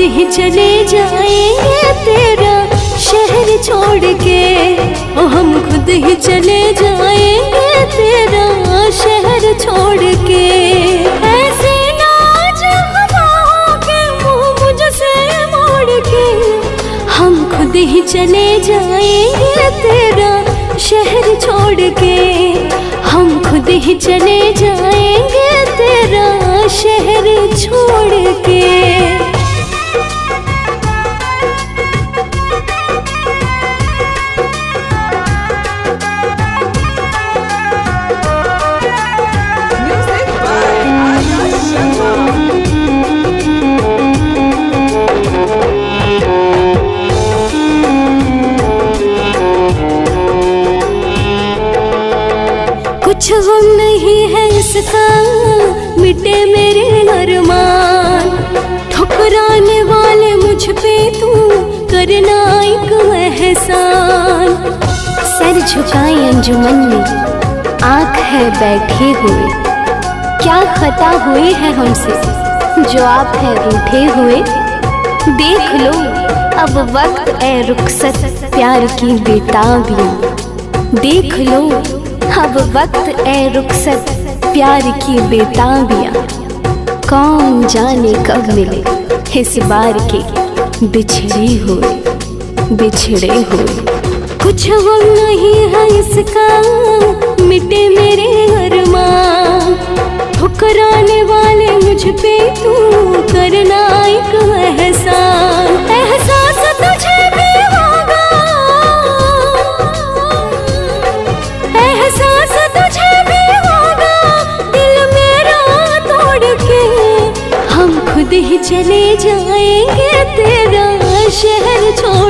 ही चले जाएंगे तेरा शहर छोड़ के, ओ हम खुद ही चले जाएंगे तेरा शहर छोड़ के। ऐसे नाज हवाओं के मुँह मुझसे मोड़ के, हम खुद ही चले जाएंगे तेरा शहर छोड़ के, हम खुद ही चले जाएंगे तेरा शहर छोड़ के। कुछ गम नहीं है इसका मिटे मेरे अरमान, ठुकराने वाले मुझ पे तू करना एक एहसान। सर झुकाए अंजुमन में आँख है बैठे हुए, क्या खता हुई है हमसे जो आप है रूठे हुए। देख लो अब वक्त ए रुखसत प्यार की बेताबियां, देख लो अब वक्त ए रुखसत प्यार की बेताबियां। कौन जाने कब मिले इस बार के बिछड़े हुए बिछड़े हुए। कुछ वो नहीं है इसका मिटे मेरे अरमान, ठुकराने वाले मुझ पे तू करना एक एहसान। एहसास तुझे भी होगा, एहसास तुझे भी होगा दिल मेरा तोड़ के, हम खुद ही चले जाएंगे तेरा शहर छोड़